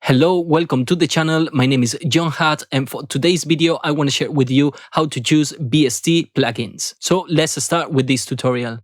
Hello, welcome to the channel. My name is JonHut, and for today's video, I want to share with you how to choose VST plugins. So let's start with this tutorial.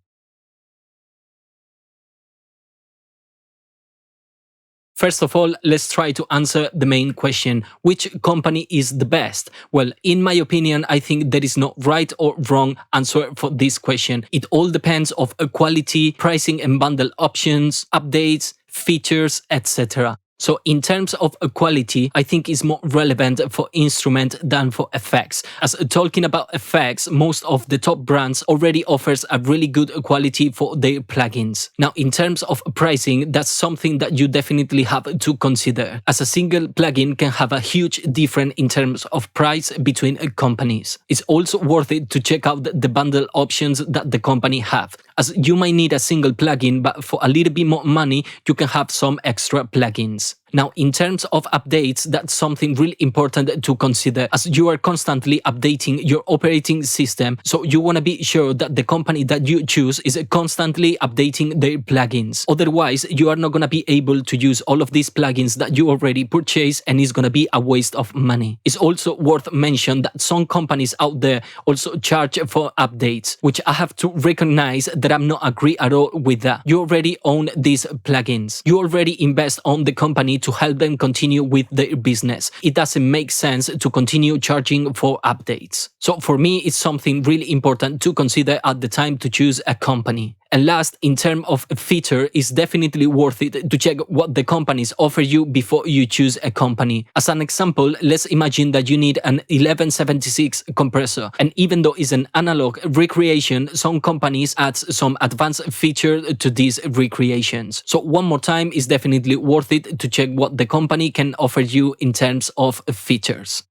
First of all, let's try to answer the main question: which company is the best? Well, in my opinion, I think there is no right or wrong answer for this question. It all depends on quality, pricing and bundle options, updates, features, etc. So in terms of quality, I think it's more relevant for instrument than for effects. As talking about effects, most of the top brands already offers a really good quality for their plugins. Now, in terms of pricing, that's something that you definitely have to consider, as a single plugin can have a huge difference in terms of price between companies. It's also worth it to check out the bundle options that the company have, as you might need a single plugin, but for a little bit more money, you can have some extra plugins. Now, in terms of updates, that's something really important to consider, as you are constantly updating your operating system, so you want to be sure that the company that you choose is constantly updating their plugins. Otherwise, you are not going to be able to use all of these plugins that you already purchased, and it's going to be a waste of money. It's also worth mentioning that some companies out there also charge for updates, which I have to recognize that I'm not agree at all with that. You already own these plugins. You already invest on the company to help them continue with their business. It doesn't make sense to continue charging for updates. So for me, it's something really important to consider at the time to choose a company. And last, in terms of feature, it's definitely worth it to check what the companies offer you before you choose a company. As an example, let's imagine that you need an 1176 compressor. And even though it's an analog recreation, some companies add some advanced feature to these recreations. So one more time, it's definitely worth it to check what the company can offer you in terms of features.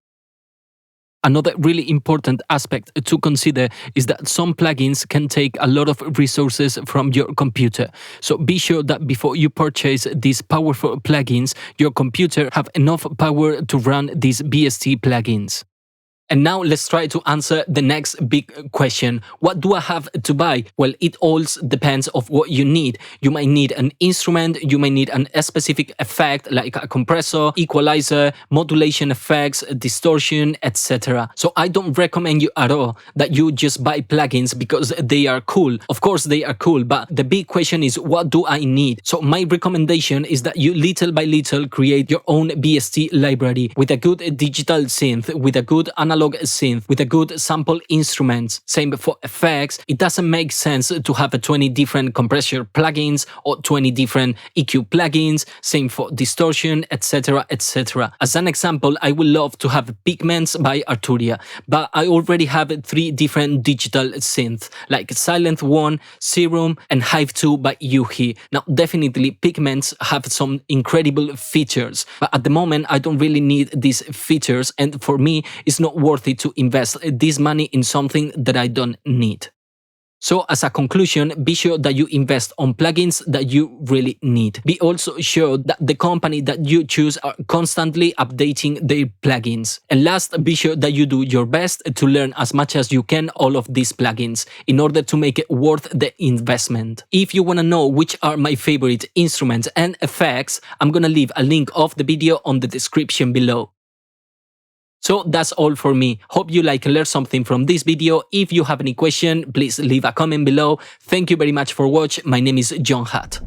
Another really important aspect to consider is that some plugins can take a lot of resources from your computer. So be sure that before you purchase these powerful plugins, your computer have enough power to run these VST plugins. And now let's try to answer the next big question. What do I have to buy? Well, it all depends on what you need. You might need an instrument, you might need a specific effect like a compressor, equalizer, modulation effects, distortion, etc. So I don't recommend you at all that you just buy plugins because they are cool. Of course they are cool, but the big question is, what do I need? So my recommendation is that you little by little create your own VST library with a good digital synth, with a good analog synth, with a good sample instruments. Same for effects. It doesn't make sense to have 20 different compressor plugins or 20 different EQ plugins. Same for distortion, etc, etc. As an example, I would love to have Pigments by Arturia, but I already have 3 different digital synths like Silent 1, Serum and Hive 2 by Yuhi. Now definitely Pigments have some incredible features, but at the moment I don't really need these features, and for me it's not worth it to invest this money in something that I don't need. So as a conclusion, be sure that you invest on plugins that you really need. Be also sure that the company that you choose are constantly updating their plugins. And last, be sure that you do your best to learn as much as you can all of these plugins in order to make it worth the investment. If you want to know which are my favorite instruments and effects, I'm gonna leave a link of the video on the description below. So that's all for me. Hope you like and learned something from this video. If you have any question, please leave a comment below. Thank you very much for watching. My name is JonHut.